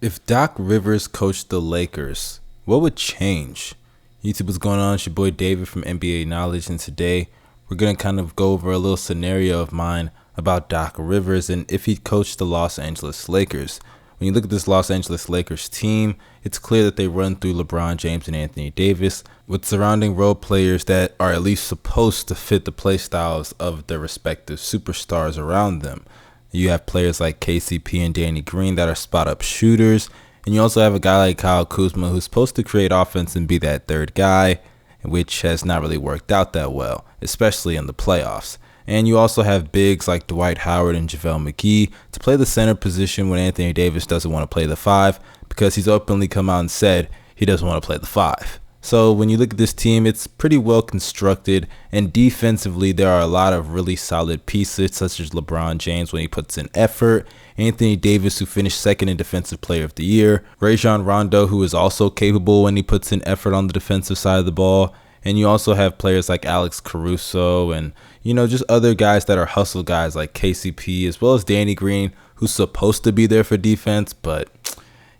If Doc Rivers coached the Lakers, what would change? YouTube, what's going on? It's your boy David from NBA Knowledge, and today we're going to kind of go over a little scenario of mine about Doc Rivers and if he coached the Los Angeles Lakers. When you look at this Los Angeles Lakers team, it's clear that they run through LeBron James and Anthony Davis with surrounding role players that are at least supposed to fit the play styles of their respective superstars around them. You have players like KCP and Danny Green that are spot-up shooters. And you also have a guy like Kyle Kuzma who's supposed to create offense and be that third guy, which has not really worked out that well, especially in the playoffs. And you also have bigs like Dwight Howard and JaVale McGee to play the center position when Anthony Davis doesn't want to play the five because he's openly come out and said he doesn't want to play the five. So when you look at this team, it's pretty well constructed, and defensively there are a lot of really solid pieces such as LeBron James when he puts in effort, Anthony Davis who finished second in Defensive Player of the Year, Rajon Rondo who is also capable when he puts in effort on the defensive side of the ball, and you also have players like Alex Caruso and just other guys that are hustle guys like KCP as well as Danny Green who's supposed to be there for defense, but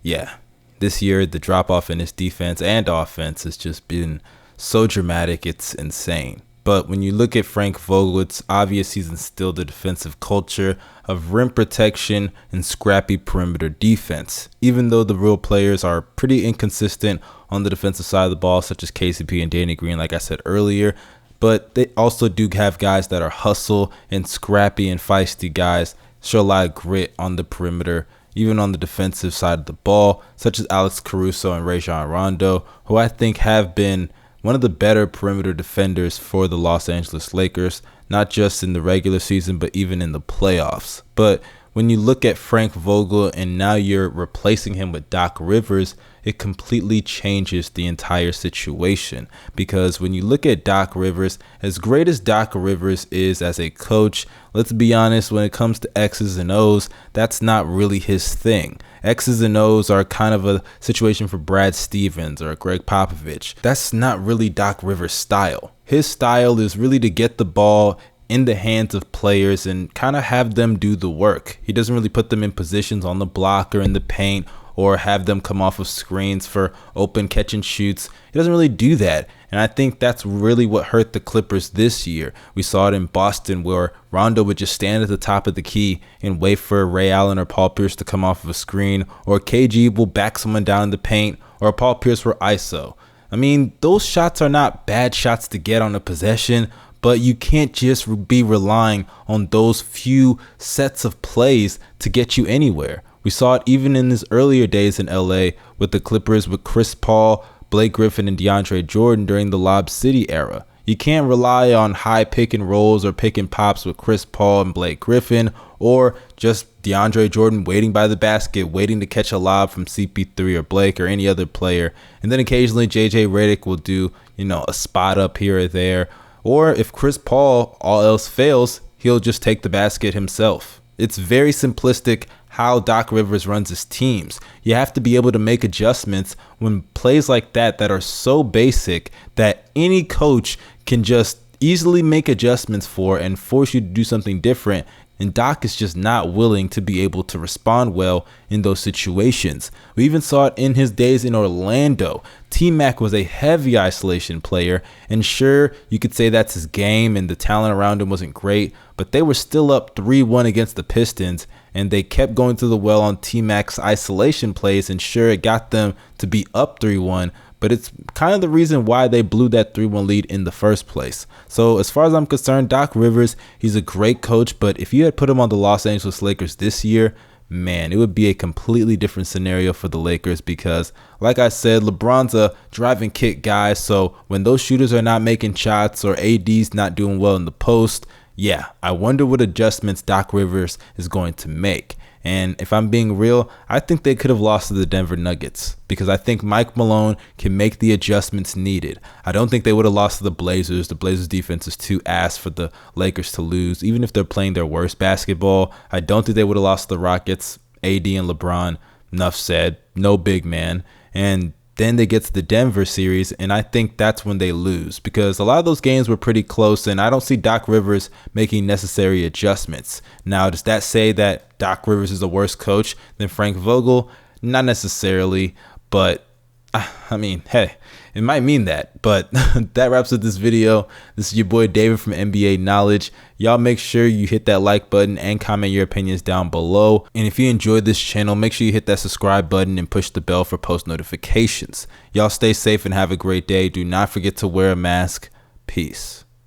yeah. This year, the drop-off in his defense and offense has just been so dramatic, it's insane. But when you look at Frank Vogel, it's obvious he's instilled a defensive culture of rim protection and scrappy perimeter defense, even though the real players are pretty inconsistent on the defensive side of the ball, such as KCP and Danny Green, like I said earlier. But they also do have guys that are hustle and scrappy and feisty guys, show a lot of grit on the perimeter, even on the defensive side of the ball, such as Alex Caruso and Rajon Rondo, who I think have been one of the better perimeter defenders for the Los Angeles Lakers, not just in the regular season, but even in the playoffs. But when you look at Frank Vogel and now you're replacing him with Doc Rivers, it completely changes the entire situation. Because when you look at Doc Rivers, as great as Doc Rivers is as a coach, let's be honest, when it comes to X's and O's, that's not really his thing. X's and O's are kind of a situation for Brad Stevens or Greg Popovich. That's not really Doc Rivers' style. His style is really to get the ball in the hands of players and kind of have them do the work. He doesn't really put them in positions on the block or in the paint or have them come off of screens for open catch and shoots. He doesn't really do that. And I think that's really what hurt the Clippers this year. We saw it in Boston where Rondo would just stand at the top of the key and wait for Ray Allen or Paul Pierce to come off of a screen, or KG will back someone down in the paint, or Paul Pierce for ISO. I mean, those shots are not bad shots to get on a possession, but you can't just be relying on those few sets of plays to get you anywhere. We saw it even in his earlier days in LA with the Clippers with Chris Paul, Blake Griffin, and DeAndre Jordan during the Lob City era. You can't rely on high pick and rolls or pick and pops with Chris Paul and Blake Griffin, or just DeAndre Jordan waiting by the basket, waiting to catch a lob from CP3 or Blake or any other player. And then occasionally JJ Redick will do, a spot up here or there. Or if Chris Paul, all else fails, he'll just take the basket himself. It's very simplistic how Doc Rivers runs his teams. You have to be able to make adjustments when plays like that are so basic that any coach can just easily make adjustments for and force you to do something different. And Doc is just not willing to be able to respond well in those situations. We even saw it in his days in Orlando. T-Mac was a heavy isolation player, and sure, you could say that's his game and the talent around him wasn't great, but they were still up 3-1 against the Pistons, and they kept going through the well on T-Mac's isolation plays, and sure, it got them to be up 3-1, but it's kind of the reason why they blew that 3-1 lead in the first place. So as far as I'm concerned, Doc Rivers, he's a great coach, but if you had put him on the Los Angeles Lakers this year, man, it would be a completely different scenario for the Lakers because, like I said, LeBron's a drive and kick guy, so when those shooters are not making shots or AD's not doing well in the post, yeah, I wonder what adjustments Doc Rivers is going to make. And if I'm being real, I think they could have lost to the Denver Nuggets because I think Mike Malone can make the adjustments needed. I don't think they would have lost to the Blazers. The Blazers defense is too ass for the Lakers to lose. Even if they're playing their worst basketball, I don't think they would have lost to the Rockets. AD and LeBron, enough said, no big man. And then they get to the Denver series, and I think that's when they lose because a lot of those games were pretty close, and I don't see Doc Rivers making necessary adjustments. Now, does that say that Doc Rivers is a worse coach than Frank Vogel? Not necessarily, but I mean, hey, it might mean that. But that wraps up this video. This is your boy David from NBA Knowledge. Y'all make sure you hit that like button and comment your opinions down below. And if you enjoyed this channel, make sure you hit that subscribe button and push the bell for post notifications. Y'all stay safe and have a great day. Do not forget to wear a mask. Peace.